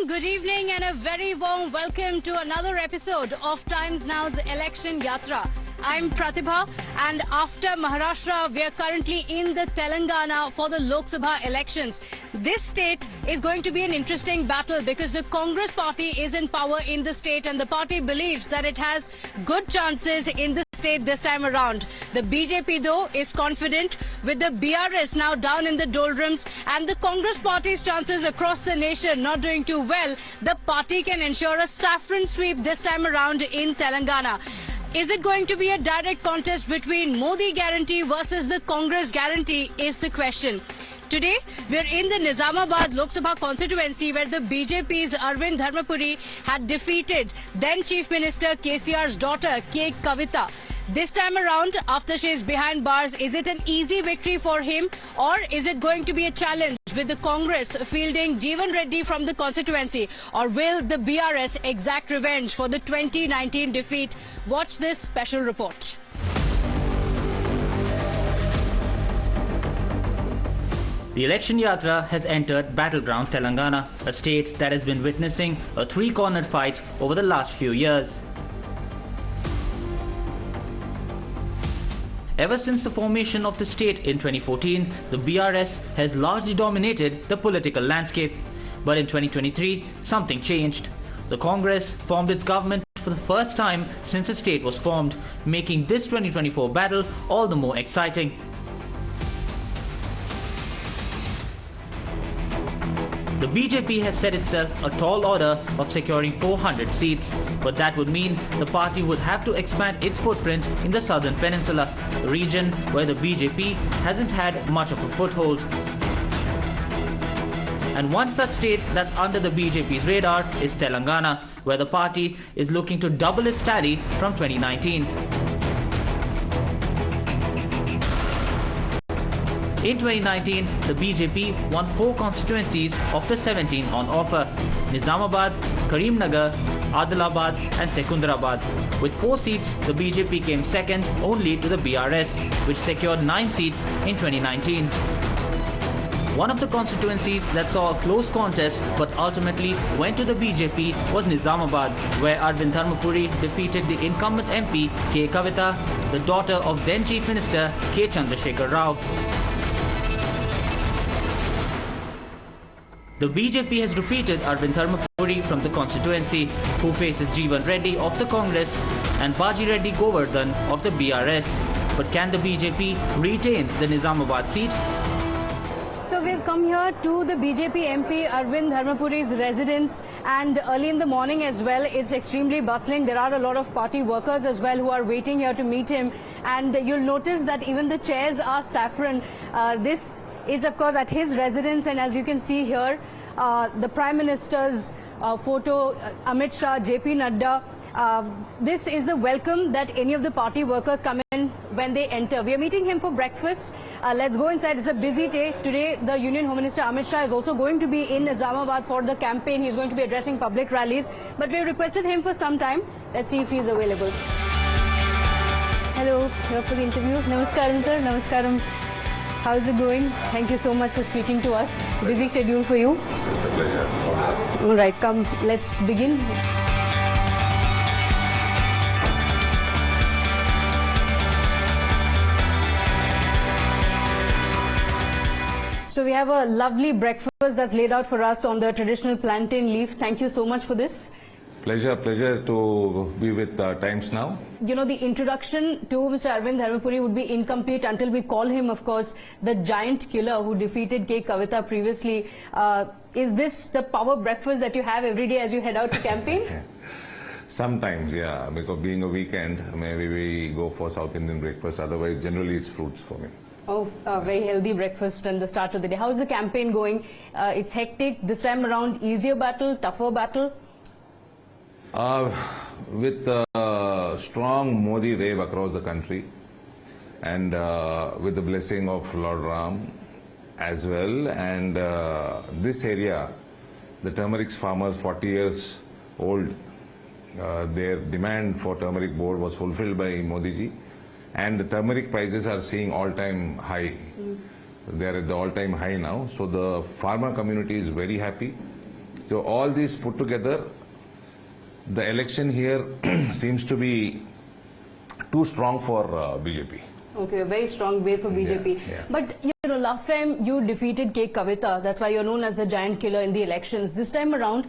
good evening and a very warm welcome to another episode of Times Now's Election Yatra. I'm Pratibha, and after Maharashtra, we are currently in the Telangana for the Lok Sabha elections. This state is going to be an interesting battle because the Congress party is in power in the state and the party believes that it has good chances in the state this time around. The BJP, though, is confident with the BRS now down in the doldrums and the Congress party's chances across the nation not doing too well. The party can ensure a saffron sweep this time around in Telangana. Is it going to be a direct contest between Modi guarantee versus the Congress guarantee is the question. Today, we're in the Nizamabad Lok Sabha constituency where the BJP's Arvind Dharmapuri had defeated then Chief Minister KCR's daughter K. Kavita. This time around, after she is behind bars, is it an easy victory for him or is it going to be a challenge with the Congress fielding Jeevan Reddy from the constituency, or will the BRS exact revenge for the 2019 defeat? Watch this special report. The election yatra has entered battleground Telangana, a state that has been witnessing a three-cornered fight over the last few years. Ever since the formation of the state in 2014, the BRS has largely dominated the political landscape. But in 2023, something changed. The Congress formed its government for the first time since the state was formed, making this 2024 battle all the more exciting. The BJP has set itself a tall order of securing 400 seats, but that would mean the party would have to expand its footprint in the southern peninsula, a region where the BJP hasn't had much of a foothold. And one such state that's under the BJP's radar is Telangana, where the party is looking to double its tally from 2019. In 2019, the BJP won 4 constituencies of the 17 on offer: Nizamabad, Karimnagar, Adilabad and Secunderabad. With 4 seats, the BJP came second only to the BRS, which secured 9 seats in 2019. One of the constituencies that saw a close contest but ultimately went to the BJP was Nizamabad, where Arvind Dharmapuri defeated the incumbent MP K. Kavita, the daughter of then Chief Minister K. Chandrasekhar Rao. The BJP has repeated Arvind Dharmapuri from the constituency, who faces Jeevan Reddy of the Congress and Baji Reddy Govardhan of the BRS. But can the BJP retain the Nizamabad seat? So we've come here to the BJP MP Arvind Dharmapuri's residence, and early in the morning as well, it's extremely bustling. There are a lot of party workers as well who are waiting here to meet him, and you'll notice that even the chairs are saffron. This is of course at his residence, and as you can see here, the Prime Minister's photo, Amit Shah, JP Nadda. This is the welcome that any of the party workers come in when they enter. We are meeting him for breakfast. Let's go inside. It's a busy day. Today, the Union Home Minister Amit Shah is also going to be in Nizamabad for the campaign. He's going to be addressing public rallies. But we requested him for some time. Let's see if he's available. Hello, here for the interview. Namaskaram, sir. Namaskaram. How's it going? Thank you so much for speaking to us. Busy schedule for you. It's a pleasure. All right, come, let's begin. So we have a lovely breakfast that's laid out for us on the traditional plantain leaf. Thank you so much for this. Pleasure to be with Times Now. You know, the introduction to Mr. Arvind Dharmapuri would be incomplete until we call him, of course, the giant killer who defeated K. Kavita previously. Is this the power breakfast that you have every day as you head out to campaign? Sometimes, yeah, because being a weekend, maybe we go for South Indian breakfast. Otherwise, generally it's fruits for me. Oh, a very healthy breakfast and the start of the day. How's the campaign going? It's hectic. This time around, easier battle, tougher battle? With strong Modi wave across the country, and with the blessing of Lord Ram as well, and this area, the turmeric farmers, 40 years old, their demand for turmeric board was fulfilled by Modi ji, and the turmeric prices are seeing all-time high. They are at the all-time high now, so the farmer community is very happy. So all these put together, the election here seems to be too strong for BJP. Okay, a very strong way for BJP. yeah. But last time you defeated K. Kavita. That's why you're known as the giant killer in the elections. This time around,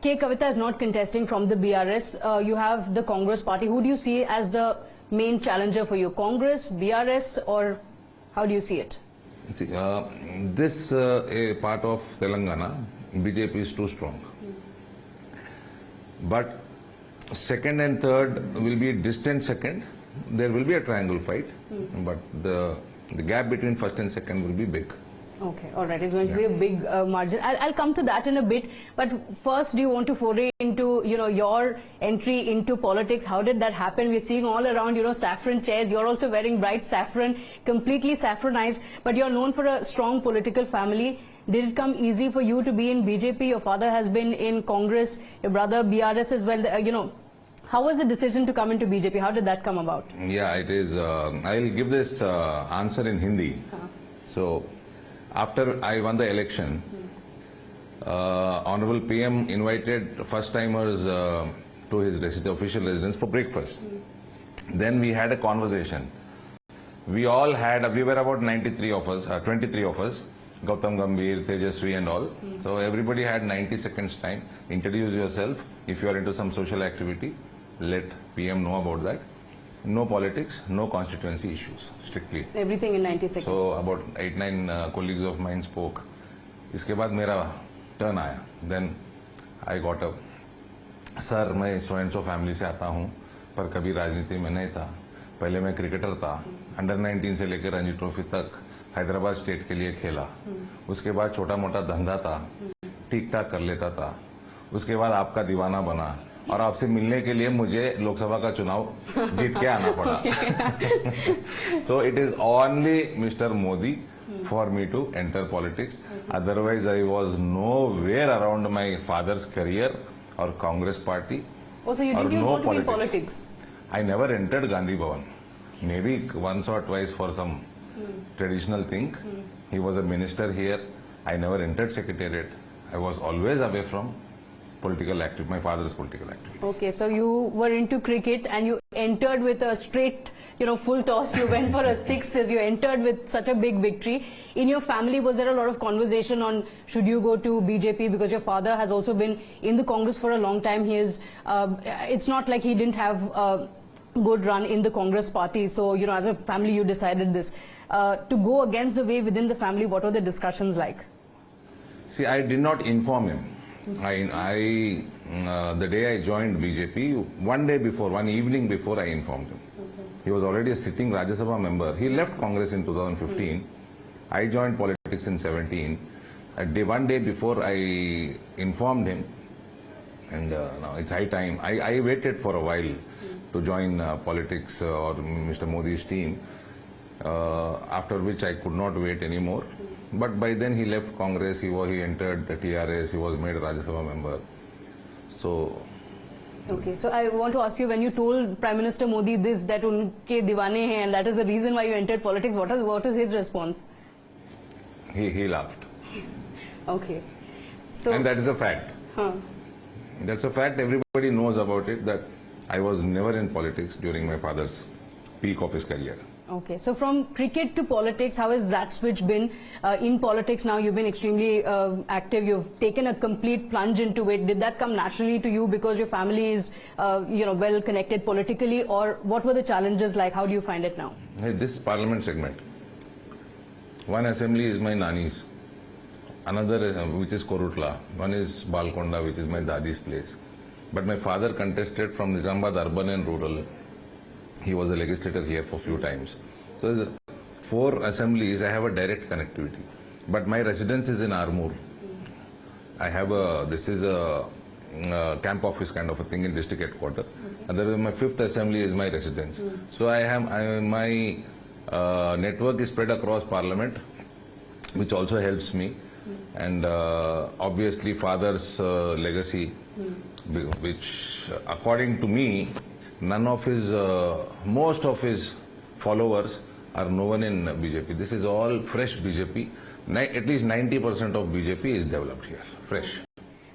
K. Kavita is not contesting from the BRS. You have the Congress party. Who do you see as the main challenger for you? Congress, BRS, or how do you see it? See, this a part of Telangana, BJP is too strong. But second and third will be distant second. There will be a triangle fight, but the gap between first and second will be big. Okay, all right. It's going to be a big margin. I'll come to that in a bit. But first, do you want to foray into, your entry into politics? How did that happen? We're seeing all around, saffron chairs. You're also wearing bright saffron, completely saffronized. But you're known for a strong political family. Did it come easy for you to be in BJP? Your father has been in Congress, your brother BRS as well. How was the decision to come into BJP? How did that come about? Yeah, it is. I'll give this answer in Hindi. So, after I won the election, Honorable PM invited first-timers to his official residence for breakfast. Then we had a conversation. We all had, we were about 93 of us, 23 of us, Gautam Gambhir, Tejasvi and all. So everybody had 90 seconds time. Introduce yourself. If you are into some social activity, let PM know about that. No politics, no constituency issues, strictly. Everything in 90 seconds. So about 8-9 colleagues of mine spoke. इसके बाद मेरा turn आया. Then I got up. Sir मैं so and so family से आता हूँ, पर कभी राजनीति में नहीं था. पहले मैं क्रिकेटर था. अंडर 19 से लेकर रणजी ट्रॉफी तक हैदराबाद स्टेट के लिए खेला. उसके बाद छोटा मोटा धंधा था, ठीक ठाक कर लेता था. उसके बाद आपका दीवाना बना और आपसे मिलने के लिए मुझे लोकसभा का चुनाव जीत के आना पड़ा. So it is only Mr. Modi for me to enter politics. Otherwise, I was nowhere around my father's career or Congress party. Oh, so you didn't even want to be in politics? I never entered Gandhi Bhavan. Maybe once or twice for some traditional thing. He was a minister here. I never entered secretariat. I was always away from political activity, my father's political activity. Okay, so you were into cricket and you entered with a straight, full toss. You went for a sixes. You entered with such a big victory. In your family, was there a lot of conversation on should you go to BJP? Because your father has also been in the Congress for a long time. He is, it's not like he didn't have a good run in the Congress party. So, as a family, you decided this. To go against the way within the family, what were the discussions like? See, I did not inform him. The day I joined BJP, one evening before, I informed him. He was already a sitting Rajya Sabha member. He left Congress in 2015. I joined politics in 17. One day before, I informed him, and now it's high time. I waited for a while to join politics or Mr. Modi's team, after which I could not wait anymore. But by then he left Congress, he entered the TRS, he was made a Rajya Sabha member. So... Okay, so I want to ask you, when you told Prime Minister Modi this, that unke diwane hain, and that is the reason why you entered politics, what is his response? He laughed. Okay. So, and that is a fact. That's a fact, everybody knows about it, that I was never in politics during my father's peak of his career. Okay, so from cricket to politics, how has that switch been? In politics now, you've been extremely active. You've taken a complete plunge into it. Did that come naturally to you because your family is, well connected politically, or what were the challenges like? How do you find it now? Hey, this parliament segment, one assembly is my nani's, another which is Korutla, one is Balkonda, which is my dadi's place. But my father contested from Nizamabad urban and rural. He was a legislator here for a few times. So 4 assemblies, I have a direct connectivity. But my residence is in Armoor. I have this is a camp office kind of a thing in district headquarters. And then my 5th assembly is my residence. So my network is spread across parliament, which also helps me. And obviously father's legacy, which according to me, most of his followers are no one in BJP. This is all fresh BJP. At least 90% of BJP is developed here, fresh.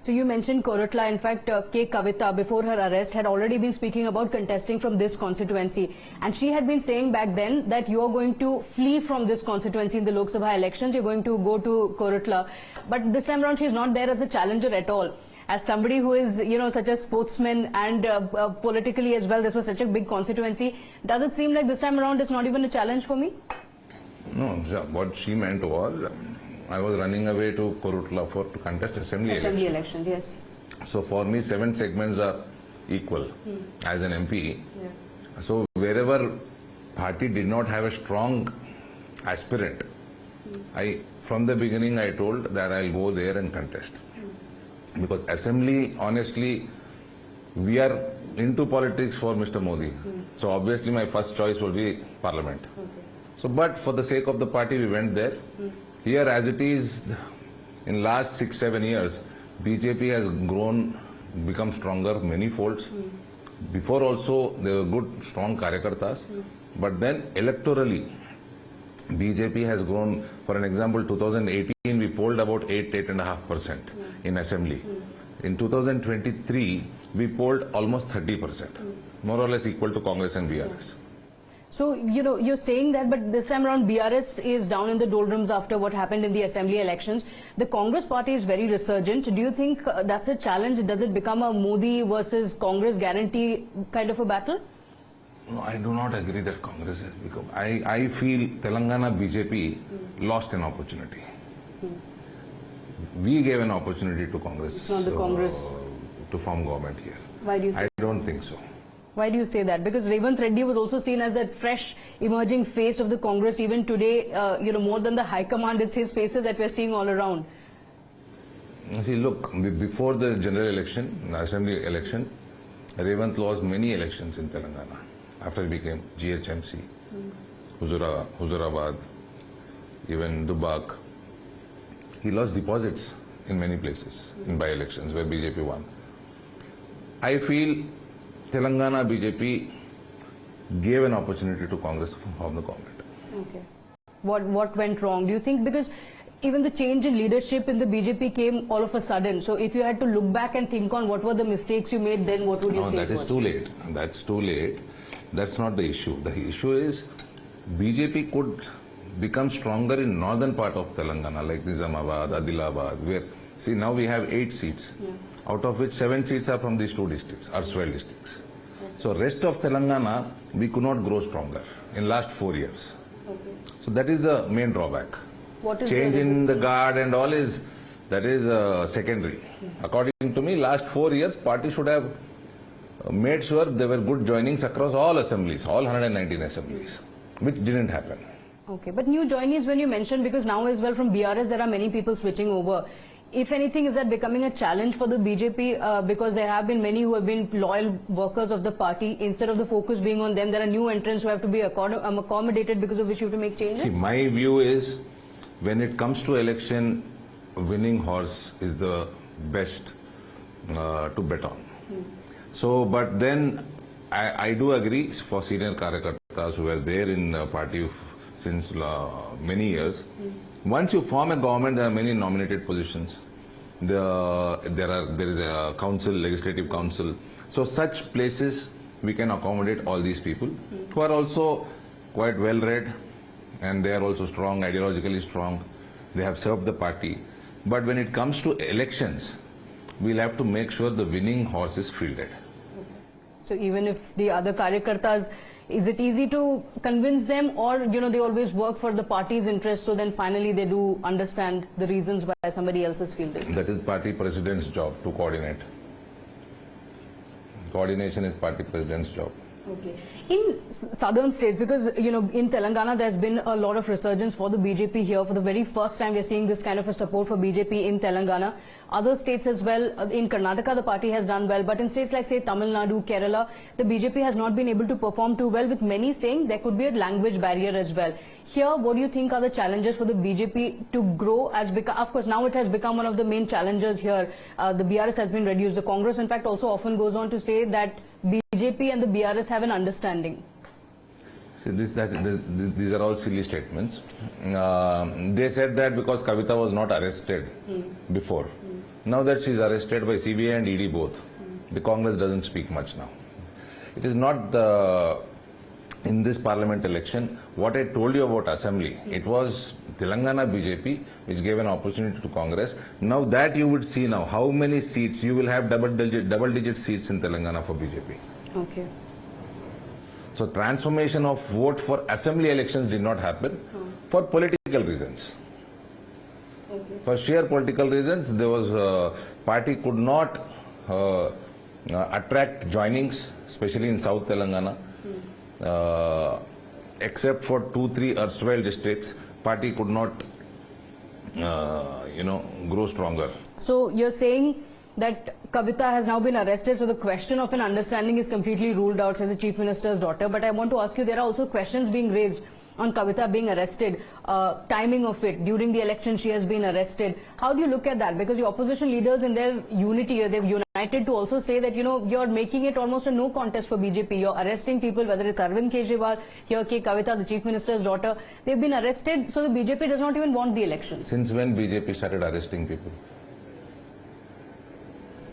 So you mentioned Korotla. In fact, K. Kavita, before her arrest, had already been speaking about contesting from this constituency. And she had been saying back then that you are going to flee from this constituency in the Lok Sabha elections. You're going to go to Korotla. But this time around, she's not there as a challenger at all. As somebody who is, such a sportsman and politically as well, this was such a big constituency. Does it seem like this time around it's not even a challenge for me? No, what she meant was, I was running away to Korotla to contest assembly elections, yes. So for me, 7 segments are equal as an MP. Yeah. So wherever party did not have a strong aspirant, from the beginning I told that I'll go there and contest. Because assembly, honestly, we are into politics for Mr. Modi. So obviously my first choice will be parliament. Okay. So, but for the sake of the party, we went there. Here, as it is, in last 6-7 years, BJP has grown, become stronger many folds. Before also, there were good, strong Karyakartas. But then, electorally, BJP has grown. For an example, 2018, we polled about 8.5% in assembly. In 2023, we polled almost 30%, more or less equal to Congress and BRS. So, you're saying that, but this time around BRS is down in the doldrums after what happened in the assembly elections. The Congress party is very resurgent. Do you think that's a challenge? Does it become a Modi versus Congress guarantee kind of a battle? No, I do not agree that Congress has become. I feel Telangana BJP lost an opportunity. We gave an opportunity to Congress. It's not the Congress to form government here. Why do you say? I don't think so. Why do you say that? Because Revanth Reddy was also seen as that fresh emerging face of the Congress. Even today, more than the High Command, it's his faces that we're seeing all around. See, look, before the general election, assembly election, Revanth lost many elections in Telangana. After he became GHMC, Huzurabad, even Dubak, he lost deposits in many places in by-elections where BJP won. I feel Telangana BJP gave an opportunity to Congress to form the government. Okay. What went wrong? Do you think because even the change in leadership in the BJP came all of a sudden? So if you had to look back and think on what were the mistakes you made, then what would you say? No, that is too late. That's too late. That's not the issue. The issue is BJP could become stronger in northern part of Telangana, like Nizamabad, Adilabad, where, see, now we have 8 seats, out of which 7 seats are from these 2 districts, erstwhile districts. So rest of Telangana, we could not grow stronger in last 4 years. Okay. So that is the main drawback. What is Change the in the guard and all is secondary. According to me, last 4 years, party should have made sure there were good joinings across all assemblies, all 119 assemblies, which didn't happen. Okay, but new joinees when you mentioned, because now as well from BRS there are many people switching over. If anything, is that becoming a challenge for the BJP because there have been many who have been loyal workers of the party. Instead of the focus being on them, there are new entrants who have to be accommodated, because of which you have to make changes? See, my view is when it comes to election, winning horse is the best to bet on. So, but then I do agree for senior Karyakartas who are there in the party since many years. Once you form a government, there are many nominated positions. There is a council, legislative council. So such places we can accommodate all these people who are also quite well read, and they are also strong, ideologically strong. They have served the party. But when it comes to elections, we'll have to make sure the winning horse is fielded. So even if the other Karyakartas, is it easy to convince them, or they always work for the party's interest, so then finally they do understand the reasons why somebody else is fielded? That is party president's job to coordinate. Coordination is party president's job. Okay. In southern states, because in Telangana there's been a lot of resurgence for the BJP here. For the very first time we're seeing this kind of a support for BJP in Telangana. Other states as well, in Karnataka the party has done well, but in states like say Tamil Nadu, Kerala, the BJP has not been able to perform too well, with many saying there could be a language barrier as well. Here, what do you think are the challenges for the BJP to grow? Of course, now it has become one of the main challenges here. The BRS has been reduced. The Congress, in fact, also often goes on to say that BJP and the BRS have an understanding. See, these are all silly statements. They said that because Kavita was not arrested before. Now that she's arrested by CBI and ED both, the Congress doesn't speak much now. It is not in this parliament election, what I told you about assembly, it was Telangana BJP which gave an opportunity to Congress. Now that you would see now how many seats, you will have double digit seats in Telangana for BJP. Okay. So transformation of vote for assembly elections did not happen for political reasons. Okay. For sheer political reasons, there was party could not attract joinings, especially in South Telangana. Except for 2-3 erstwhile districts, party could not, grow stronger. So you're saying that Kavita has now been arrested, so the question of an understanding is completely ruled out. She's the Chief Minister's daughter. But I want to ask you, there are also questions being raised on Kavita being arrested, timing of it, during the election she has been arrested. How do you look at that? Because the opposition leaders in their unity, they've united to also say that, you're making it almost a no contest for BJP. You're arresting people, whether it's Arvind Kejriwal, here K. Kavita, the Chief Minister's daughter. They've been arrested, so the BJP does not even want the elections. Since when BJP started arresting people?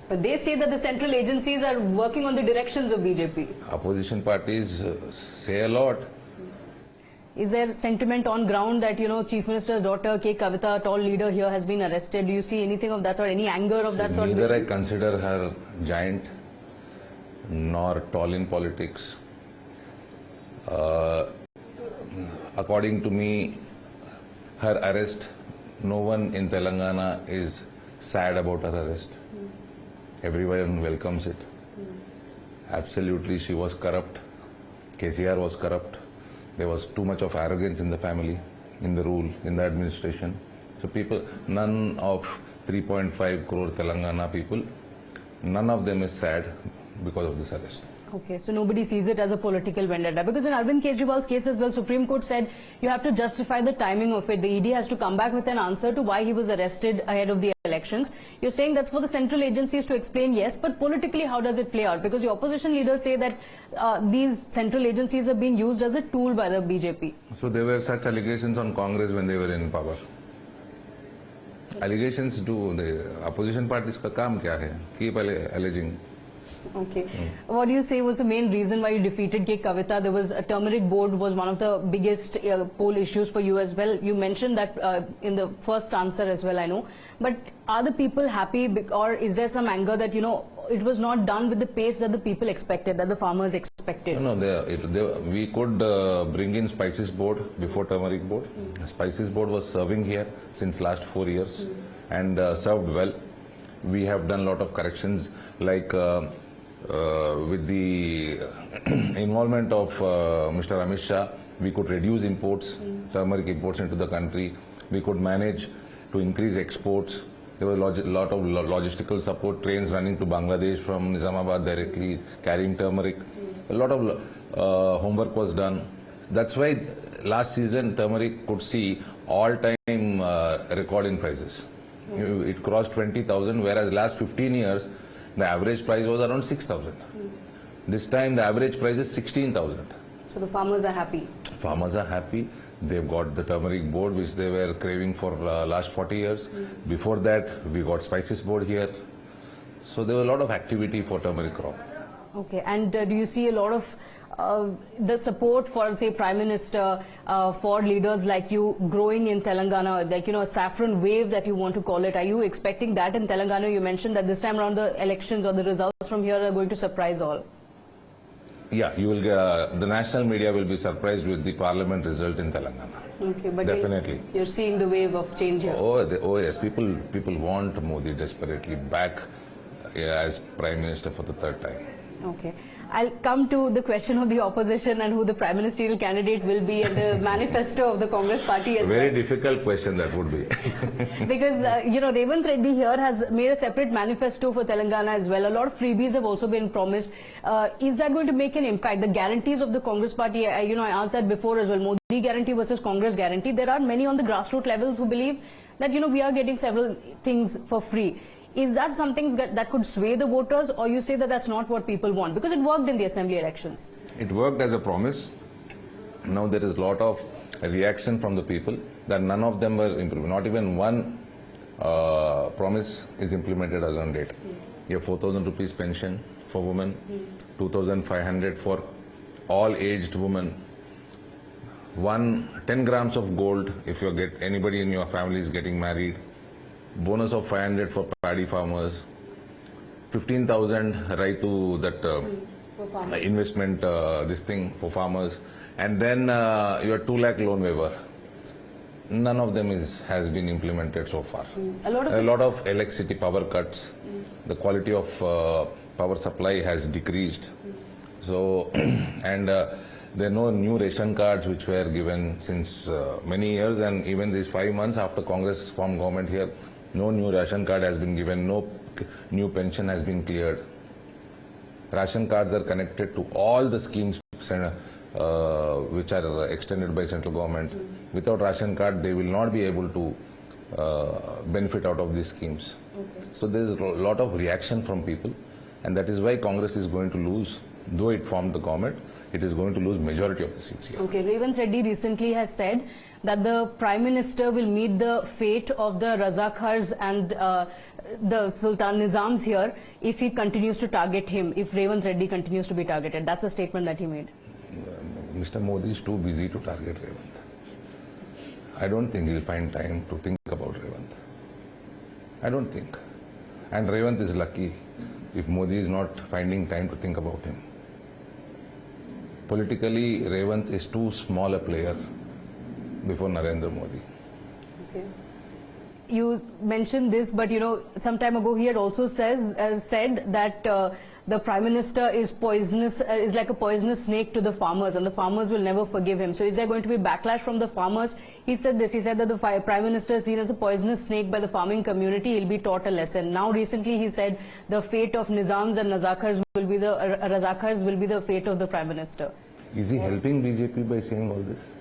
But they say that the central agencies are working on the directions of BJP. Opposition parties say a lot. Is there sentiment on ground that, Chief Minister's daughter, K. Kavita, tall leader here, has been arrested? Do you see anything of that sort, any anger of that sort? Neither I consider her giant nor tall in politics. According to me, her arrest, no one in Telangana is sad about her arrest. Everyone welcomes it. Absolutely, she was corrupt. KCR was corrupt. There was too much of arrogance in the family, in the rule, in the administration. So people, none of 3.5 crore Telangana people, none of them is sad because of this arrest. Okay, so nobody sees it as a political vendetta. Because in Arvind Kejriwal's case as well, Supreme Court said you have to justify the timing of it. The ED has to come back with an answer to why he was arrested ahead of the elections. You're saying that's for the central agencies to explain, yes, but politically how does it play out? Because the opposition leaders say that these central agencies are being used as a tool by the BJP. So there were such allegations on Congress when they were in power. Allegations do, the opposition parties ka kaam kya hai? Keep alleging. Okay. What do you say was the main reason why you defeated K. Kavita? There was a turmeric board was one of the biggest poll issues for you as well. You mentioned that in the first answer as well, I know. But are the people happy, or is there some anger that, it was not done with the pace that the people expected, that the farmers expected? No, we could bring in Spices Board before Turmeric Board. Spices Board was serving here since last 4 years and served well. We have done a lot of corrections, like with the involvement of Mr. Amit Shah, we could reduce imports, turmeric imports into the country. We could manage to increase exports. There was a lot of logistical support, trains running to Bangladesh from Nizamabad directly, carrying turmeric. A lot of homework was done. That's why last season turmeric could see all-time record in prices. It crossed 20,000, whereas last 15 years, the average price was around 6,000. This time, the average price is 16,000. So the farmers are happy? Farmers are happy. They've got the turmeric board, which they were craving for last 40 years. Before that, we got Spices Board here. So there was a lot of activity for turmeric crop. Okay, and do you see a lot of the support for, say, Prime Minister, for leaders like you growing in Telangana, like, a saffron wave that you want to call it? Are you expecting that in Telangana? You mentioned that this time around the elections or the results from here are going to surprise all. Yeah, you will the national media will be surprised with the parliament result in Telangana. Okay, but definitely. You're seeing the wave of change here. Oh yes, people want Modi desperately back as Prime Minister for the third time. Okay. I'll come to the question of the opposition and who the prime ministerial candidate will be and the manifesto of the Congress party as well. Very difficult question that would be. Because, Revant Reddy here has made a separate manifesto for Telangana as well. A lot of freebies have also been promised. Is that going to make an impact? The guarantees of the Congress party, I asked that before as well. Modi guarantee versus Congress guarantee. There are many on the grassroots levels who believe that, we are getting several things for free. Is that something that could sway the voters, or you say that that's not what people want? Because it worked in the assembly elections. It worked as a promise. Now there is a lot of reaction from the people that none of them were improved. Not even one promise promise is implemented as on date. Your 4,000 rupees pension for women, 2,500 for all aged women, 10 grams of gold if you get anybody in your family is getting married, bonus of 500 for paddy farmers, 15,000 Raitu that investment this thing for farmers, and then your 2 lakh loan waiver. None of them has been implemented so far. A lot of electricity power cuts. The quality of power supply has decreased. So, and there are no new ration cards which were given since many years, and even these 5 months after Congress formed government here, no new ration card has been given, no new pension has been cleared. Ration cards are connected to all the schemes which are extended by central government. Without ration card, they will not be able to benefit out of these schemes. So there is a lot of reaction from people, and that is why Congress is going to lose. Though it formed the government, it is going to lose majority of the seats here. Okay, Revanth Reddy recently has said that the Prime Minister will meet the fate of the Razakars and the Sultan Nizams here if he continues to target him, if Revanth Reddy continues to be targeted. That's a statement that he made. Mr. Modi is too busy to target Revanth. I don't think he'll find time to think about Revanth. I don't think. And Revanth is lucky if Modi is not finding time to think about him. Politically, Revanth is too small a player before Narendra Modi. Okay. You mentioned this, but you know, some time ago he had also said that the Prime Minister is poisonous, is like a poisonous snake to the farmers, and the farmers will never forgive him. So is there going to be backlash from the farmers? He said this. He said that the Prime Minister is seen as a poisonous snake by the farming community. He'll be taught a lesson. Now, recently, he said the fate of Nizams and Razakars will be the fate of the Prime Minister. Is he helping BJP by saying all this?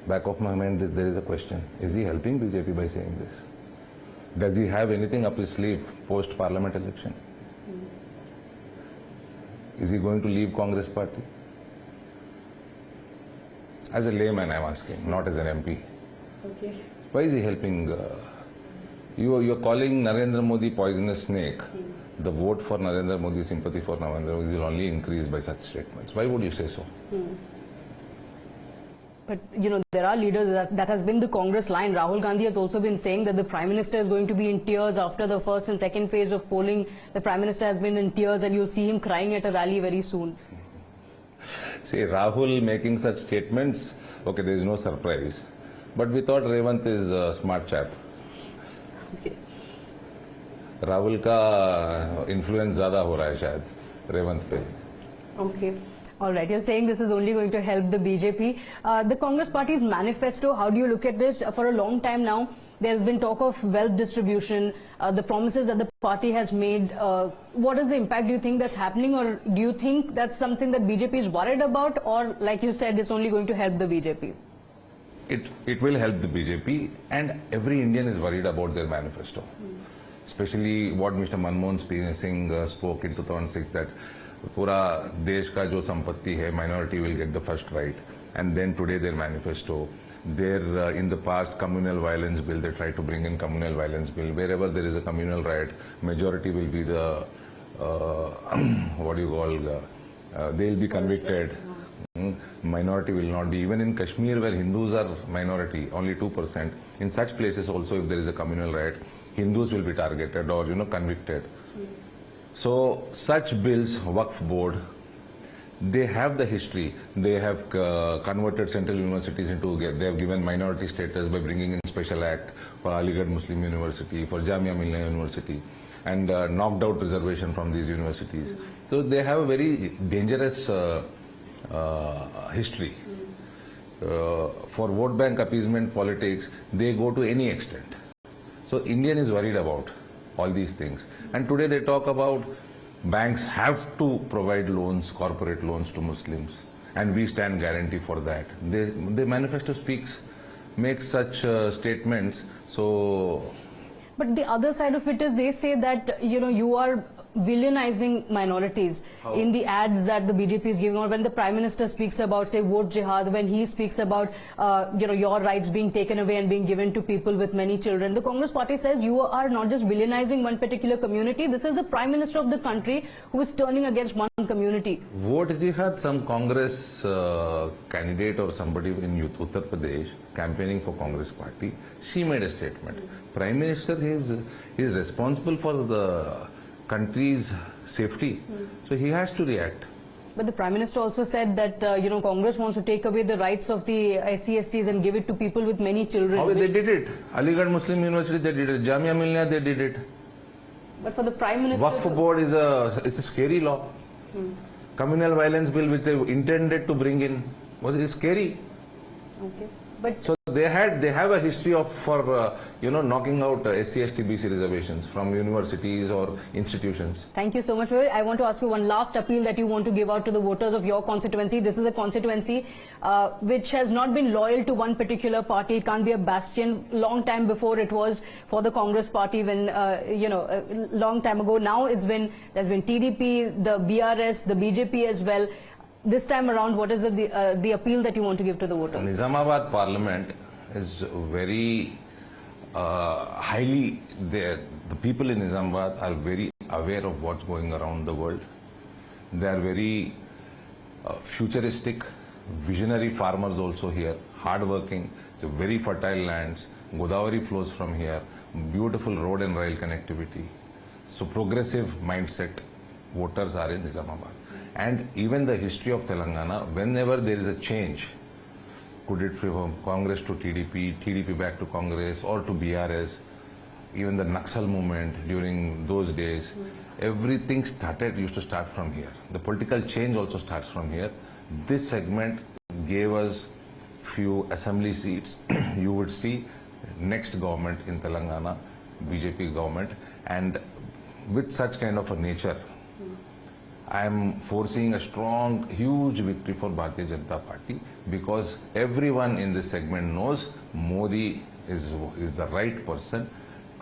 Back of my mind, there is a question. Is he helping BJP by saying this? Does he have anything up his sleeve post-parliament election? Is he going to leave Congress party? As a layman, I'm asking, not as an MP. Okay. Why is he helping? You're calling Narendra Modi poisonous snake. The vote for Narendra Modi, sympathy for Narendra Modi will only increase by such statements. Why would you say so? But, you know, there are leaders that has been the Congress line. Rahul Gandhi has also been saying that the Prime Minister is going to be in tears after the first and second phase of polling. The Prime Minister has been in tears, and you'll see him crying at a rally very soon. See, Rahul making such statements, okay, there is no surprise. But we thought Revanth is a smart chap. Okay. Rahul का influence ज़्यादा हो रहा है शायद रेवंत पे. Okay. All right. You're saying this is only going to help the BJP. The Congress Party's manifesto, how do you look at it? For a long time now, there's been talk of wealth distribution, the promises that the party has made. What is the impact do you think that's happening, or do you think that's something that BJP is worried about, or like you said, it's only going to help the BJP? It will help the BJP, and every Indian is worried about their manifesto. Especially what Mr. Manmohan Singh spoke in 2006, that पूरा देश का जो संपत्ति है, minority will get the first right, and then today their manifesto. There in the past communal violence bill, they try to bring in communal violence bill. Wherever there is a communal riot, majority will be the what do you call? They will be convicted. Minority will not be. Even in Kashmir, where Hindus are minority, only 2%. In such places also, if there is a communal riot, Hindus will be targeted or convicted. So such bills, Waqf Board, they have the history. They have converted central universities into, they have given minority status by bringing in special act for Aligarh Muslim University, for Jamia Millia University, and knocked out reservation from these universities. So they have a very dangerous history. For vote bank appeasement politics, they go to any extent. So Indian is worried about all these things. And today they talk about banks have to provide loans, corporate loans to Muslims, and we stand guarantee for that. The manifesto makes such statements. So, but the other side of it is they say that you are villainizing minorities in the ads that the BJP is giving, or when the Prime Minister speaks about, say, vote jihad, when he speaks about, your rights being taken away and being given to people with many children. The Congress party says you are not just villainizing one particular community. This is the Prime Minister of the country who is turning against one community. Vote jihad, some Congress candidate or somebody in Uttar Pradesh campaigning for Congress party, she made a statement. Prime Minister is responsible for the country's safety, so he has to react. But the Prime Minister also said that, Congress wants to take away the rights of the SC/STs and give it to people with many children. How they did it? Aligarh Muslim University, they did it. Jamia Millia, they did it. But for the Prime Minister... Waqf Board is a scary law. Communal violence bill which they intended to bring in is scary. Okay. But So they have a history of knocking out SC/ST BC reservations from universities or institutions. thank you so much. I want to ask you one last appeal that you want to give out to the voters of your constituency. This is a constituency which has not been loyal to one particular party. It can't be a bastion. Long time before it was for the Congress party when, a long time ago. Now there's been TDP, the BRS, the BJP as well. This time around, what is the appeal that you want to give to the voters? Nizamabad Parliament is very highly there. The people in Nizamabad are very aware of what's going around the world. They are very futuristic, visionary farmers also here, hardworking. It's a very fertile lands. Godavari flows from here. Beautiful road and rail connectivity. So progressive mindset voters are in Nizamabad. And even the history of Telangana, whenever there is a change, could it be from Congress to TDP, TDP back to Congress or to BRS, even the Naxal movement during those days, everything used to start from here. The political change also starts from here. This segment gave us few assembly seats. You would see next government in Telangana, BJP government, and with such kind of a nature, I am foreseeing a strong, huge victory for Bharatiya Janata Party because everyone in this segment knows Modi is the right person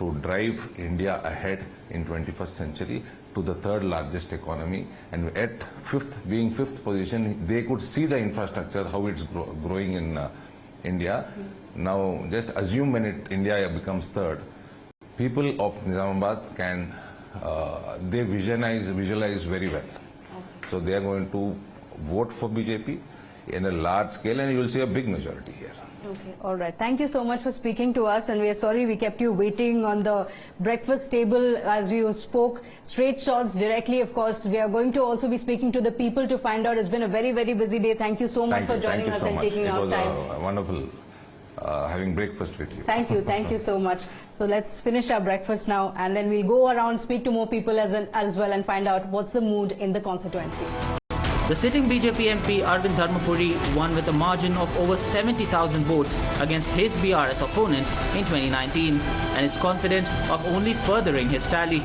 to drive India ahead in 21st century to the third largest economy, and at fifth position, they could see the infrastructure, how it's growing in India. Now, just assume when India becomes third, people of Nizamabad can they visualize very well. So they are going to vote for BJP in a large scale, and you will see a big majority here. Okay, all right. Thank you so much for speaking to us, and we are sorry we kept you waiting on the breakfast table as we spoke straight shots directly. Of course, we are going to also be speaking to the people to find out. It's been a very, very busy day. Thank you so much for joining us and taking out time. It was wonderful having breakfast with you. Thank you so much. So let's finish our breakfast now, and then we'll go around, speak to more people as well, and find out what's the mood in the constituency. The sitting BJP MP Arvind Dharmapuri won with a margin of over 70,000 votes against his BRS opponent in 2019 and is confident of only furthering his tally.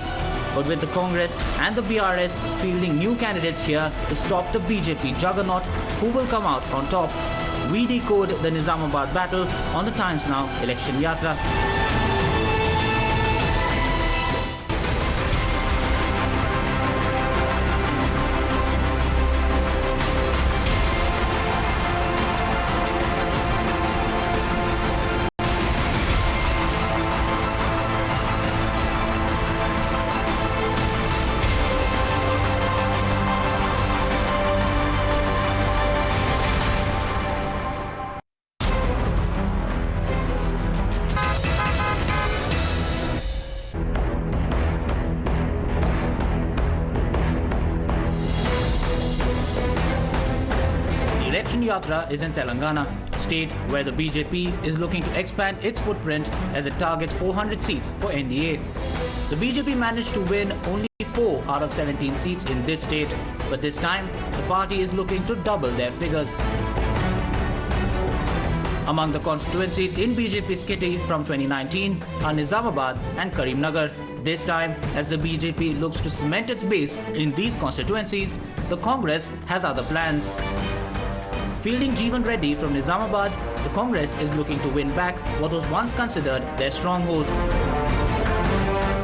But with the Congress and the BRS fielding new candidates here to stop the BJP juggernaut, who will come out on top? We decode the Nizamabad battle on the Times Now Election Yatra. Yatra is in Telangana, state where the BJP is looking to expand its footprint as it targets 400 seats for NDA. The BJP managed to win only 4 out of 17 seats in this state, but this time the party is looking to double their figures. Among the constituencies in BJP's kitty from 2019 are Nizamabad and Karimnagar. This time, as the BJP looks to cement its base in these constituencies, the Congress has other plans. Fielding Jeevan Reddy from Nizamabad, the Congress is looking to win back what was once considered their stronghold.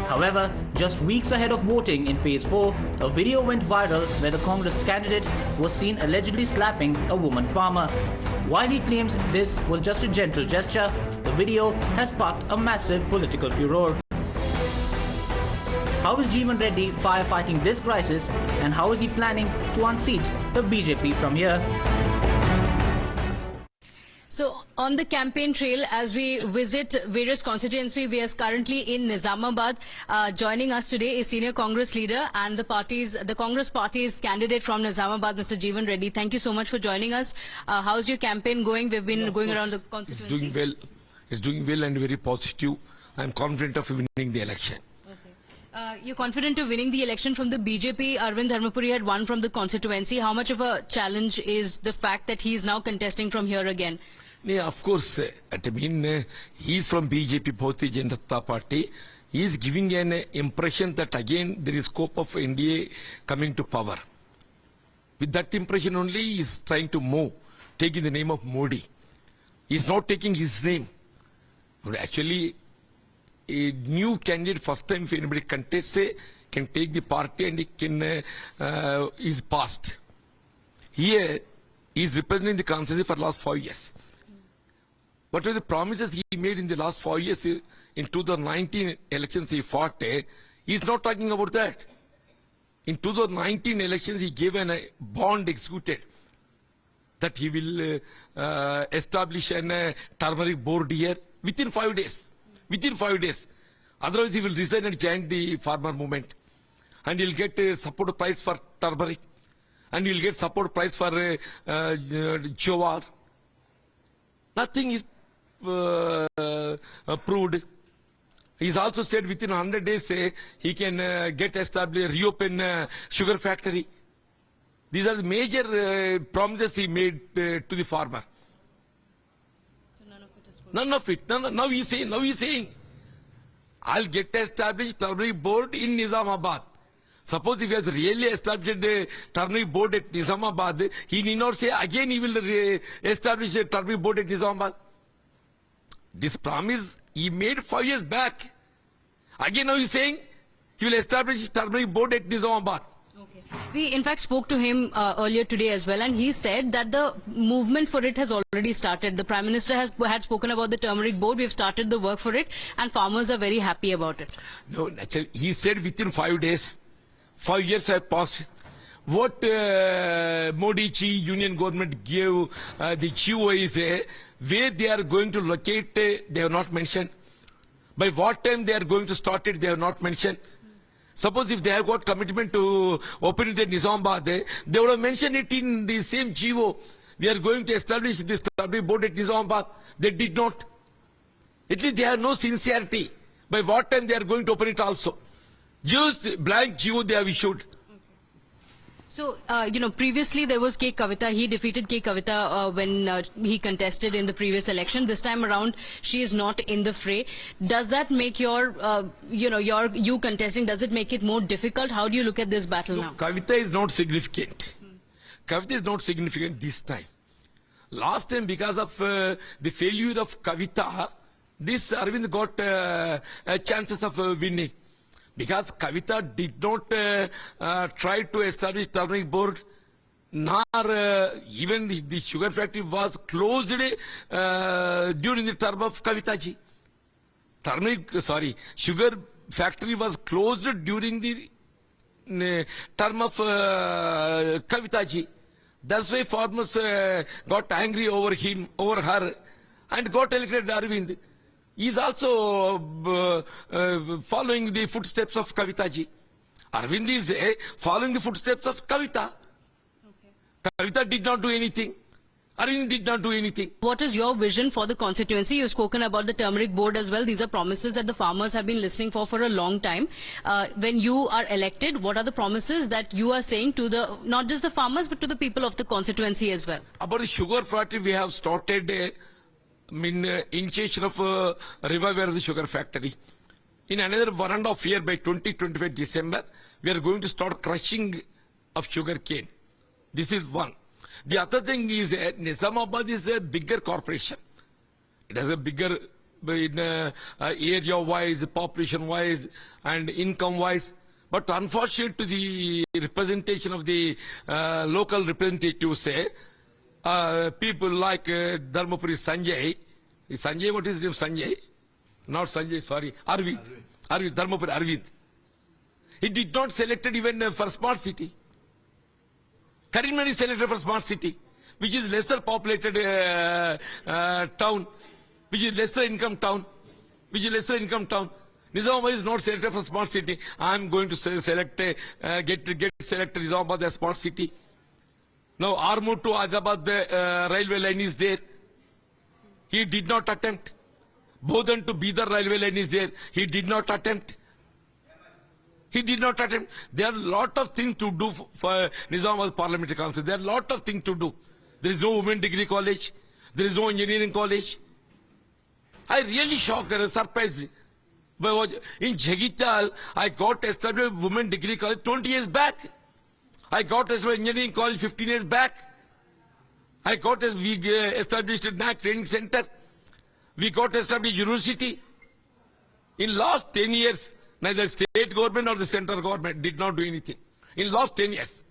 However, However, just weeks ahead of voting in Phase 4, a video went viral where the Congress candidate was seen allegedly slapping a woman farmer. While he claims this was just a gentle gesture, the video has sparked a massive political furor. How is Jeevan Reddy firefighting this crisis, and how is he planning to unseat the BJP from here? So, on the campaign trail, as we visit various constituencies, we are currently in Nizamabad. Joining us today is senior Congress leader and the Congress party's candidate from Nizamabad, Mr. Jeevan Reddy. Thank you so much for joining us. How's your campaign going? We've been going around the constituency. It's doing well. It's doing well and very positive. I'm confident of winning the election. You're confident of winning the election from the BJP. Arvind Dharmapuri had won from the constituency. How much of a challenge is the fact that he is now contesting from here again? Yeah, of course. He's from BJP, Bharatiya Janata Party. He is giving an impression that again there is scope of NDA coming to power. With that impression only, he is trying to move, taking the name of Modi. He is not taking his name. But actually, a new candidate, first time if anybody contests, can take the party and he can is passed. Here, he is representing the constituency for the last 5 years. What were the promises he made in the last 5 years? In 2019 elections he fought, he is not talking about that. In 2019 elections he gave a bond executed that he will establish a turmeric board here within 5 days. Within 5 days. Otherwise he will resign and join the farmer movement. And he will get a support price for turmeric. And he will get support price for jowar. Nothing is approved. He's also said within 100 days he can get established, reopen sugar factory. These are the major promises he made to the farmer. So none of it is full. None of it. Now he's saying, I'll get established turmeric board in Nizamabad. Suppose if he has really established a turmeric board at Nizamabad, he need not say again he will establish a turmeric board at Nizamabad. This promise he made 5 years back. Again now he's saying he will establish turmeric board at Nizamabad. Okay. We in fact spoke to him earlier today as well, and he said that the movement for it has already started. The Prime Minister had spoken about the turmeric board. We've started the work for it, and farmers are very happy about it. No, naturally, he said within 5 days. 5 years have passed. What Modi-ji union government gave the GO is where they are going to locate, they have not mentioned. By what time they are going to start it, they have not mentioned. Suppose if they have got commitment to open it at Nizamabad, they would have mentioned it in the same GO. We are going to establish this turmeric board at Nizamabad. They did not. At least they have no sincerity. By what time they are going to open it also. Just blank GO they have issued. So, previously there was K. Kavita. He defeated K. Kavita when he contested in the previous election. This time around, she is not in the fray. Does that make you contesting, does it make it more difficult? How do you look at this battle now? Kavita is not significant. Kavita is not significant this time. Last time, because of the failure of Kavita, this Arvind got chances of winning. Because Kavita did not try to establish turmeric board, nor even the sugar factory was closed during the term of Kavita-ji. Sugar factory was closed during the term of Kavita-ji. That's why farmers got angry over her, and got elected Arvind. He is also following the footsteps of Kavita-ji. Arvind is following the footsteps of Kavita. Okay. Kavita did not do anything. Arvind did not do anything. What is your vision for the constituency? You've spoken about the turmeric board as well. These are promises that the farmers have been listening for a long time. When you are elected, what are the promises that you are saying to not just the farmers, but to the people of the constituency as well? About the sugar factory, we have started initiation of revival the sugar factory. In another 1.5 years, by 2025 December, we are going to start crushing of sugar cane. This is one. The other thing is Nizamabad is a bigger corporation. It has a bigger in area-wise, population-wise, and income-wise. But unfortunate to the representation of the local representatives, say, people like Dharmapuri Sanjay. Is Sanjay, what is his name? Sanjay? Not Sanjay, sorry. Arvind. Dharmapuri Arvind. He did not selected even for smart city. Karimnagar is selected for smart city, which is lesser populated town, which is lesser income town, Nizamabad is not selected for smart city. I am going to select, get selected Nizamabad as smart city. Now Armut to Azabad railway line is there. He did not attempt. Bodhan to Bidar railway line is there. He did not attempt. There are a lot of things to do for Nizamabad Parliamentary Council. There are a lot of things to do. There is no women degree college. There is no engineering college. I really shocked and surprised. In Jhagital, I got established women degree college 20 years back. I got established engineering college 15 years back. We established a NAC training center. We got established university. In last 10 years, neither state government nor the central government did not do anything. In last 10 years,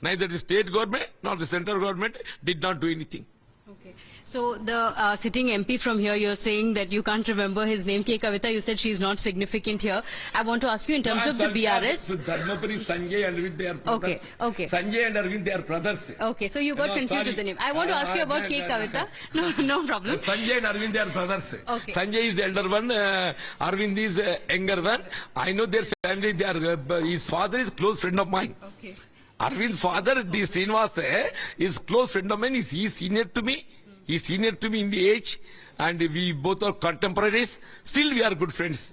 neither the state government nor the central government did not do anything. Okay. So the sitting MP from here, you're saying that you can't remember his name, K. Kavita. You said she's not significant here. I want to ask you in terms of the BRS. Dharmapuri, Sanjay and Arvind, they are brothers. Okay. Sanjay and Arvind, they are brothers. Okay, so you got confused with the name. I want to ask you about K. Kavita. No problem. Sanjay and Arvind, they are brothers. Okay. Sanjay is the elder one, Arvind is younger one. I know their family. They are. His father is close friend of mine. Okay. Arvind's father, D. Srinivas, is close friend of mine. He is senior to me. He is senior to me in the age, and we both are contemporaries. Still, we are good friends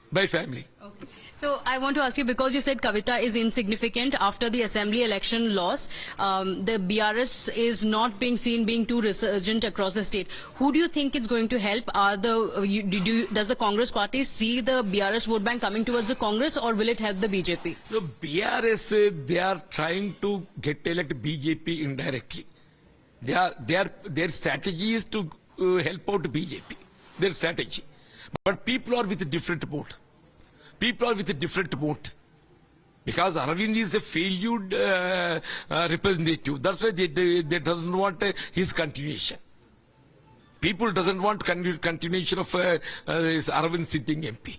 by family. Okay. So I want to ask you, because you said Kavita is insignificant after the assembly election loss, the BRS is not being seen being too resurgent across the state. Who do you think it's going to help? Does the Congress party see the BRS vote bank coming towards the Congress, or will it help the BJP? So BRS, they are trying to get elected BJP indirectly. Their strategy is to help out BJP. Their strategy. But people are with a different vote. Because Arvind is a failed representative. That's why they doesn't want his continuation. People doesn't want continuation of this Arvind sitting MP.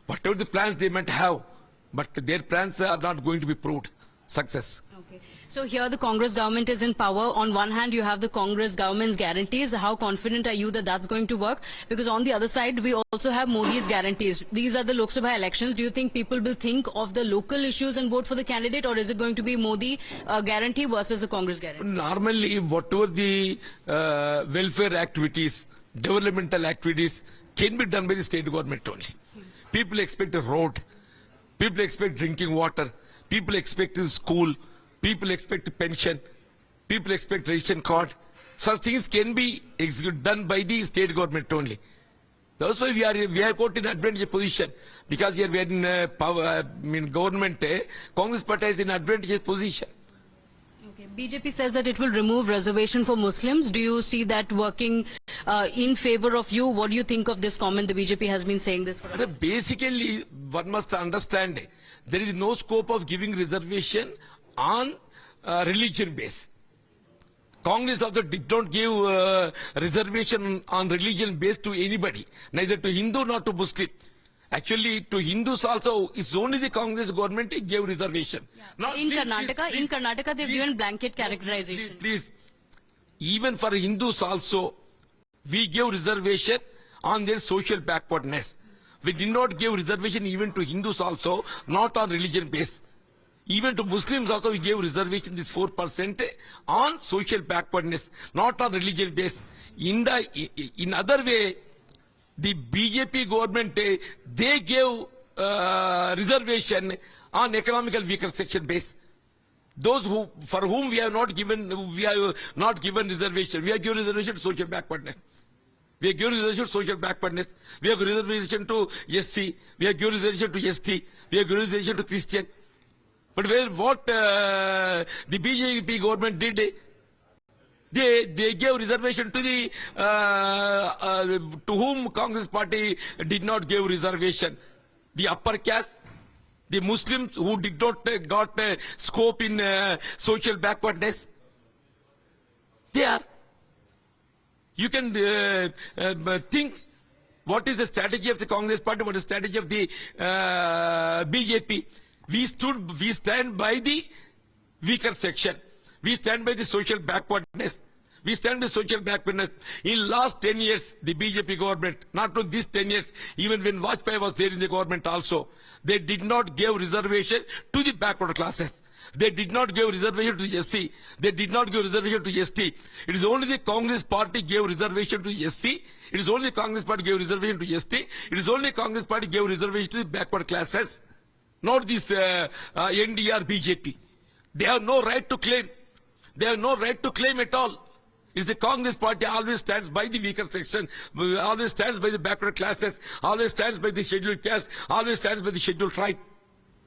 Whatever the plans they might have, but their plans are not going to be proved success. Okay. So here the Congress government is in power. On one hand, you have the Congress government's guarantees. How confident are you that that's going to work? Because on the other side, we also have Modi's guarantees. These are the Lok Sabha elections. Do you think people will think of the local issues and vote for the candidate, or is it going to be Modi guarantee versus the Congress guarantee? Normally, whatever the welfare activities, developmental activities can be done by the state government only. People expect a road. People expect drinking water. People expect a school. People expect pension. People expect ration card. Such things can be done by the state government only. That's why we have got in advantageous position, because here we are in power. Government. Congress party is in advantageous position. Okay. BJP says that it will remove reservation for Muslims. Do you see that working in favor of you? What do you think of this comment? The BJP has been saying this for a while. Basically, one must understand there is no scope of giving reservation on religion base. Congress also did not give reservation on religion base to anybody, neither to Hindu nor to Muslim. Actually, to Hindus also, it's only the Congress government gave reservation. Yeah. Not, in Karnataka, they've given blanket characterization. Please, even for Hindus also, we gave reservation on their social backwardness. We did not give reservation even to Hindus also, not on religion base. Even to Muslims also we gave reservation, this 4%, on social backwardness, not on religion base. In other way, the BJP government, they gave reservation on economical weaker section base. Those for whom we have not given reservation. We have given reservation to social backwardness. We have given reservation to social backwardness. We have given reservation to SC. We have given reservation to ST. We have given reservation to Christian. But what the BJP government did, They gave reservation to the to whom Congress party did not give reservation. The upper caste, the Muslims who did not got scope in social backwardness. They are. You can think what is the strategy of the Congress party, what is the strategy of the BJP. We stand by the weaker section. We stand by the social backwardness. We stand by social backwardness. In last 10 years, the BJP government, not only these 10 years, even when Vajpayee was there in the government also, they did not give reservation to the backward classes. They did not give reservation to the SC. They did not give reservation to ST. It is only the Congress party gave reservation to SC. It is only the Congress party gave reservation to ST. It is only Congress party gave reservation to the backward classes. Not this NDR BJP. They have no right to claim. They have no right to claim at all. It's the Congress party always stands by the weaker section, always stands by the backward classes, always stands by the scheduled caste, always stands by the scheduled tribe.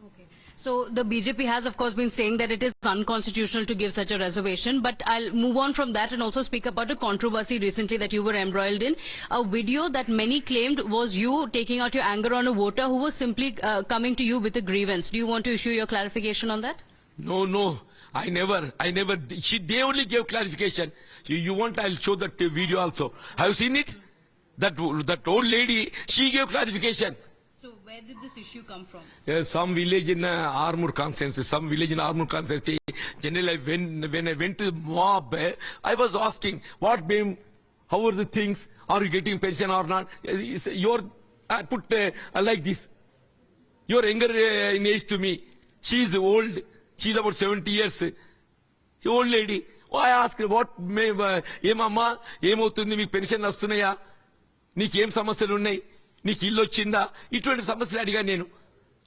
Okay. So the BJP has, of course, been saying that it is unconstitutional to give such a reservation. But I'll move on from that and also speak about a controversy recently that you were embroiled in. A video that many claimed was you taking out your anger on a voter who was simply coming to you with a grievance. Do you want to issue your clarification on that? No. I never. They only gave clarification. You want, I'll show that video also. Have you seen it? That old lady, she gave clarification. So where did this issue come from? Some village in Armour constituency. Generally, when I went to the mob, I was asking, what ma'am, how are the things? Are you getting pension or not? I put like this. You're younger in age to me. She's old. She's about 70 years. The old lady. I asked her, what ఏమమ్మా ఏమవుతుంది మీకు pension వస్తున్నాయా నీకేం సమస్యలు ఉన్నాయి నీకు ఇల్లు వచ్చిందా ఇటువంటి సమస్యలు అడిగా నేను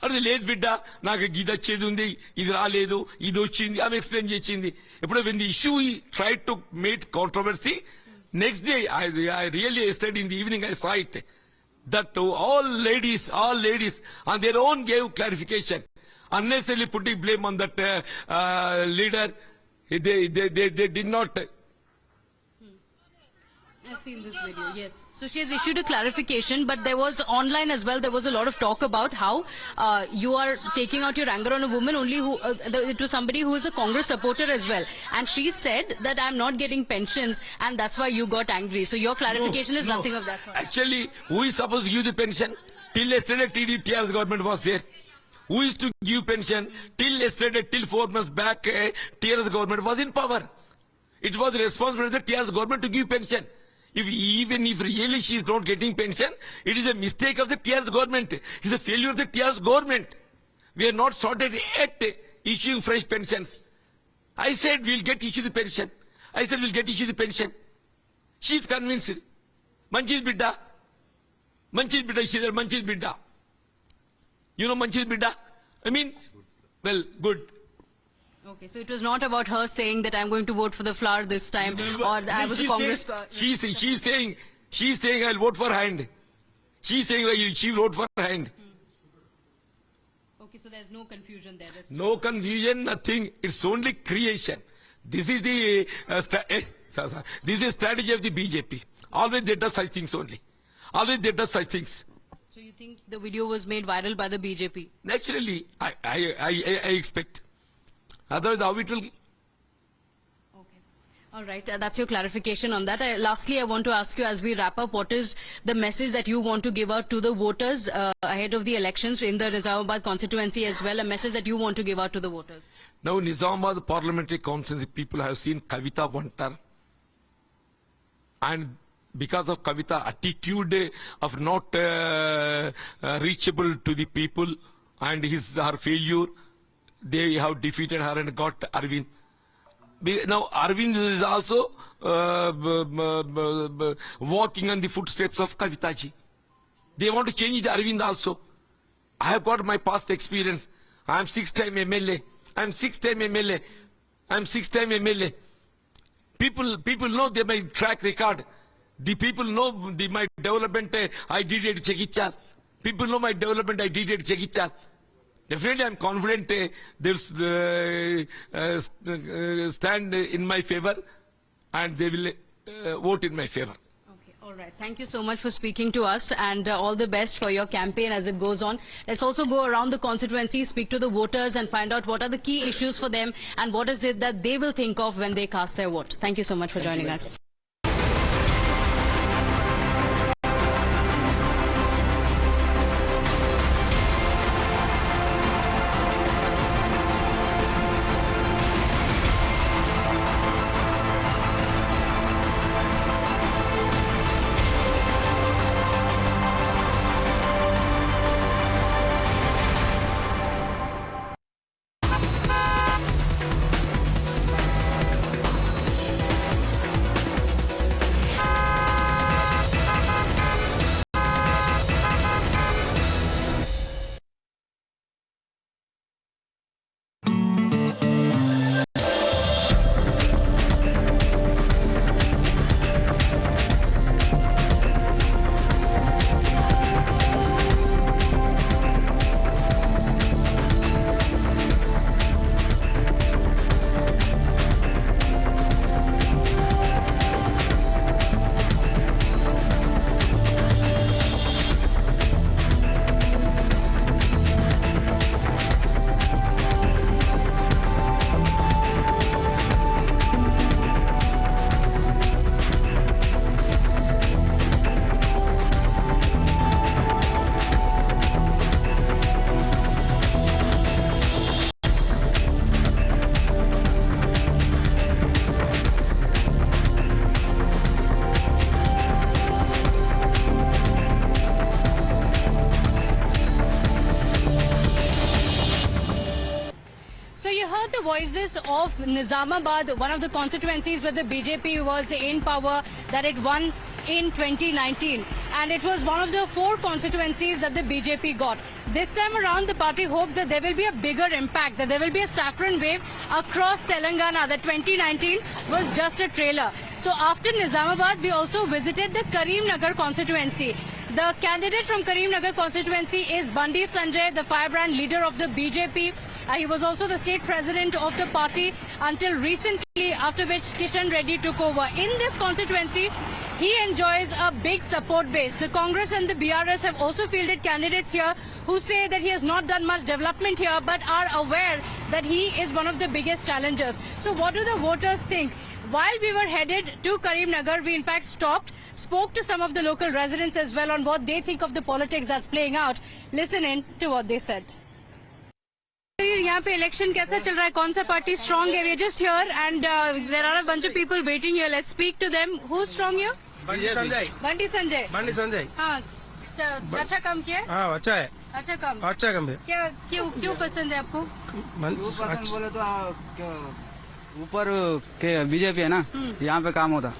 అదే లేదు బిడ్డ నాకు ఇది వచ్చేది ఉంది ఇది రాలేదు ఇది వచ్చింది ఆమె ఎక్స్ప్లెయిన్ చేసింది ఇప్పుడు when the issue tried to make controversy next day I really yesterday in the evening I saw it that all ladies on their own gave clarification unnecessarily putting blame on that leader. They did not. I've seen this video, yes. So she has issued a clarification, but there was online as well, there was a lot of talk about how you are taking out your anger on a woman only who, it was somebody who is a Congress supporter as well. And she said that I'm not getting pensions and that's why you got angry. So your clarification is nothing of that sort. Actually, who is supposed to give the pension? Till yesterday, TRS government was there. Who is to give pension? Till yesterday, till 4 months back, TRS government was in power. It was the responsibility of the TRS government to give pension. Even if really she is not getting pension, it is a mistake of the TRS government. It is a failure of the TRS government. We are not sorted at issuing fresh pensions. I said we'll get issue the pension. She is convinced. Manchis Bidda. She said Manchis Bidda. You know Manchis Bidda? I mean, well, good. Okay, so it was not about her saying that I'm going to vote for the flower this time, or I was a Congress. She's saying I'll vote for hand. She's saying she will vote for hand. Okay, so there's no confusion there. No confusion, nothing. It's only creation. This is the this is strategy of the BJP. Always they do such things only. Always they do such things. So you think the video was made viral by the BJP? Naturally, I expect. Otherwise, how it will... Okay. All right. That's your clarification on that. Lastly, I want to ask you, as we wrap up, what is the message that you want to give out to the voters ahead of the elections in the Nizamabad constituency as well, a message that you want to give out to the voters? Now, Nizamabad parliamentary constituency people have seen Kavita Vantar. And because of Kavita attitude of not reachable to the people and her failure, they have defeated her and got Arvind. Now Arvind is also walking on the footsteps of Kavita ji. They want to change the Arvind also. I have got my past experience. I am 6-time MLA. People know my track record. The people know my development I did at Chegichal. People know my development I did at Chegichal. Definitely, I'm confident they'll stand in my favor. and they will vote in my favor. Okay, all right. Thank you so much for speaking to us, and all the best for your campaign as it goes on. Let's also go around the constituency, speak to the voters and find out what are the key issues for them and what is it that they will think of when they cast their vote. Thank you so much for joining us. The voices of Nizamabad, one of the constituencies where the BJP was in power, that it won in 2019, and it was one of the 4 constituencies that the BJP got. This time around, the party hopes that there will be a bigger impact, that there will be a saffron wave across Telangana, that 2019 was just a trailer. So after Nizamabad, we also visited the Karimnagar constituency. The candidate from Karimnagar constituency is Bandi Sanjay, the firebrand leader of the BJP. He was also the state president of the party until recently, after which Kishan Reddy took over. In this constituency, he enjoys a big support base. The Congress and the BRS have also fielded candidates here who say that he has not done much development here, but are aware that he is one of the biggest challengers. So what do the voters think? While we were headed to Karimnagar, we in fact stopped, spoke to some of the local residents as well on what they think of the politics that's playing out. Listen in to what they said. यहाँ पे election कैसा चल रहा है? कौन सा party strong है? We are just here and there are a bunch of people waiting here. Let's speak to them. Who's strong here? Bunty Sanjay. Bunty Sanjay. Bunty Sanjay. हाँ, अच्छा काम किया है? हाँ, अच्छा है। अच्छा काम। अच्छा काम है। क्या क्यों पसंद है आपको? बोले तो ऊपर के बीजेपी है ना, यहाँ पे काम होता है।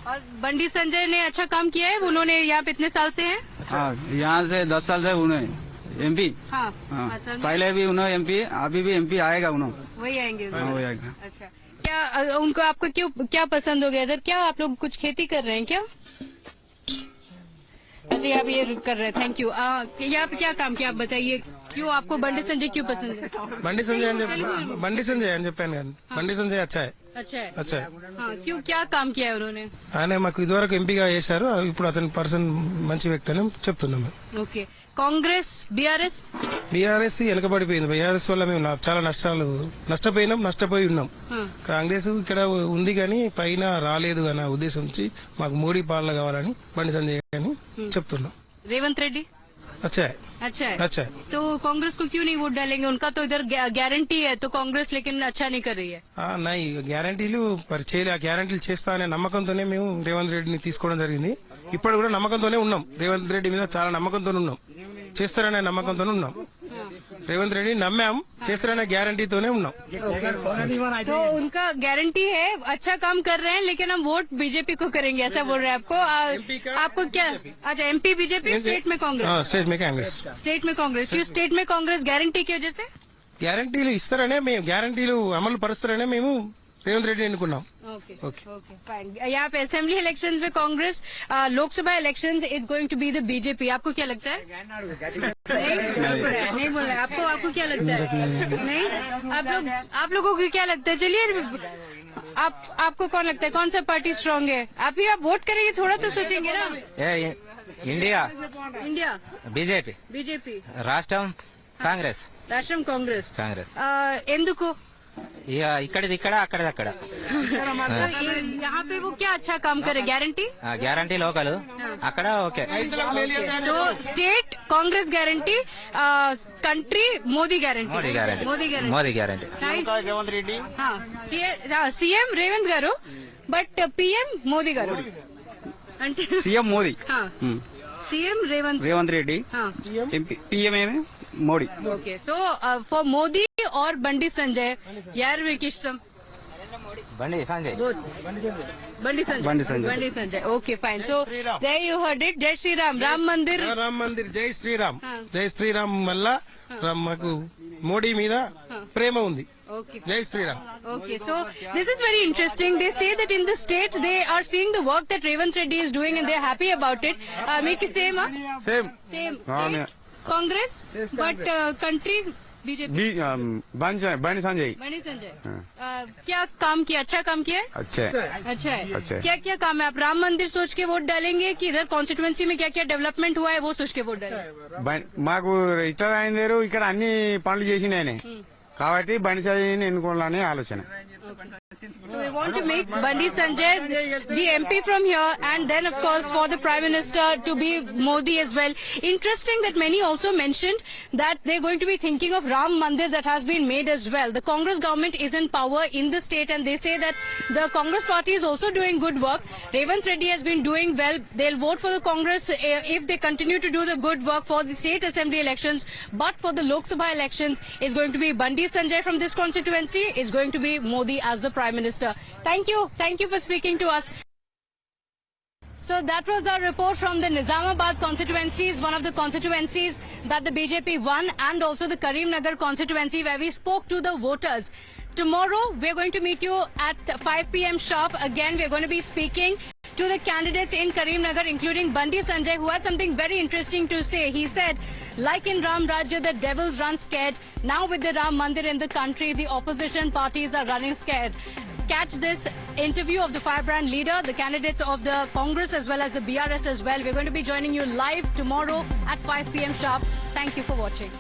और बंटी संजय ने अच्छा काम किया है, उन्होंने यहाँ पे इतने साल से हैं? हाँ, यहाँ से 10 साल से उन्हें एमपी। हाँ, पहले भी उन्होंने एमपी, अभी भी एमपी आएगा उन्होंने। वही आएंगे। हाँ, वही आएगा। अच्छा, क्या उनको आपको क्या पसंद हो गया इधर? क्या आप लोग कुछ खेती कर रहे हैं क्या? अच्छा, आप ये कर रहे हैं। Thank you. यहाँ पे क्या काम किया आप बताइए, क्यों आपको बंटी संजय क्यों पसंद है? బండి సంజయ్ అని చెప్పాను కదా, బండి సంజయ్ अच्छा है। अच्छा है। हाँ, क्यों, क्या काम किया है उन्होंने? ఆయన మాకు ఇదివరకు ఎంపీగా చేశారు, ఇప్పుడు అతని పర్సన్ మంచి వ్యక్తి అని చెప్తున్నాం। ఓకే, కాంగ్రెస్ బీఆర్ఎస్ వెనకబడిపోయింది। బీఆర్ఎస్ వల్ల మేము చాలా నష్టపోయి ఉన్నాం। కాంగ్రెస్ ఇక్కడ ఉంది కానీ పైన రాలేదు అనే ఉద్దేశం నుంచి మాకు మోడీ పాలన కావాలని బండి సంజయ్ అని చెప్తున్నాం। రేవంత్ రెడ్డి अच्छा है। तो कांग्रेस को क्यों नहीं वोट डालेंगे? उनका तो इधर गारंटी है, तो कांग्रेस लेकिन अच्छा नहीं कर रही है। नहीं, గ్యారంటీలు చేయలే। ఆ గ్యారంటీలు చేస్తా అనే నమ్మకంతోనే మేము రేవంత్ రెడ్డిని తీసుకోవడం జరిగింది। ఇప్పుడు కూడా నమ్మకంతోనే ఉన్నాం, రేవంత్ రెడ్డి మీద చాలా నమ్మకంతో ఉన్నాం, చేస్తారనే నమ్మకంతోనే ఉన్నాం। रेवंत रेड्डी नम्माम చేస్తారనే గ్యారంటీతోనే ఉన్నాం। तो उनका गारंटी है, अच्छा काम कर रहे हैं, लेकिन हम वोट बीजेपी को करेंगे ऐसा बोल रहे हैं आपको। आपको क्या? अच्छा, एमपी बीजेपी, स्टेट में कांग्रेस। स्टेट में कांग्रेस। क्यों स्टेट में कांग्रेस? गारंटी की वजह से? గ్యారంటీలు ఇస్తారనే మేము, గ్యారంటీలు అమలు పరుస్తారనే మేము रेवंत रेड्डी ఎన్నుకున్నాం। Okay fine. यहाँ पे असेंबली इलेक्शन में Congress, Lok Sabha election is going to be the BJP. आपको क्या लगता है? नहीं बोल रहे। आपको क्या लगता है? नहीं, आप लोगों को क्या लगता है? चलिए आपको कौन लगता है कौन सा पार्टी स्ट्रांग है? अभी आप वोट करेंगे, थोड़ा तो सोचेंगे ना। इंडिया इंडिया बीजेपी बीजेपी, రాష్ట్రం కాంగ్రెస్ రాష్ట్రం కాంగ్రెస్. కాంగ్రెస్ ఎందుకు? ఇక ఇక్కడిది ఇక్కడ అక్కడిది అక్కడ यहाँ पे वो क्या अच्छा काम करे? गारंटी గ్యారంటీ లోకల్ అక్కడ ఓకే तो state Congress guarantee, country Modi guarantee. Modi guarantee Modi guarantee. Modi guarantee Revanth Reddy CM Revanth garu, but PM Modi garu అంటే CM Modi, CM Revanth Reddy, PM ఏమి Modi. Okay, so for Modi और बंडी संजय, यार మీకు ఇష్టం? Bandi Sanjay Bandi Sanjay. Bandi Sanjay. Bandi Sanjay. Okay, fine. So there you heard it. జై శ్రీరామ్. రామ్ మందిర్. రామ్ మందిర్ జై శ్రీరామ్. జై శ్రీరామ్ వల్ల మాకు మోడీ మీద ప్రేమ ఉంది. Okay. జై Sriram. Okay, so this is very interesting. They say that in the state they are seeing the work that Revanth Reddy is doing and they are happy about it. Make it same, huh? Same Same. yeah. Congress, but country BJP. Bandi Sanjay. Bandi Sanjay. क्या काम किया? अच्छा काम किया है? అచ్చే अच्छा है. अच्छा है. क्या क्या काम है? आप राम मंदिर सोच के वोट डालेंगे कि इधर कॉन्स्टिट्यूएंसी में क्या क्या डेवलपमेंट हुआ है वो सोच के वोट डालेंगे? మాకు ఇతర ఆయన ఇక్కడ అన్ని పనులు చేసినాయనే కాబట్టి బండి సంజయ్ని ఎన్నుకోవాలనే ఆలోచన. So we want to make Bandi Sanjay the MP from here, and then of course for the Prime Minister to be Modi as well. Interesting that many also mentioned that they're going to be thinking of Ram Mandir that has been made as well. The Congress government is in power in the state and they say that the Congress party is also doing good work. Revanth Reddy has been doing well. They'll vote for the Congress if they continue to do the good work for the state assembly elections. But for the Lok Sabha elections, it's going to be Bandi Sanjay from this constituency. It's going to be Modi as the Prime Minister. Thank you. Thank you for speaking to us. So that was our report from the Nizamabad constituencies, one of the constituencies that the BJP won, and also the Karimnagar constituency where we spoke to the voters. Tomorrow we're going to meet you at 5 p.m. sharp. Again, we're going to be speaking to the candidates in Karimnagar, including Bandi Sanjay, who had something very interesting to say. He said, like in Ram Rajya, the devils run scared. Now with the Ram Mandir in the country, the opposition parties are running scared. Catch this interview of the firebrand leader, the candidates of the Congress as well as the BRS as well. We're going to be joining you live tomorrow at 5 p.m. sharp. Thank you for watching.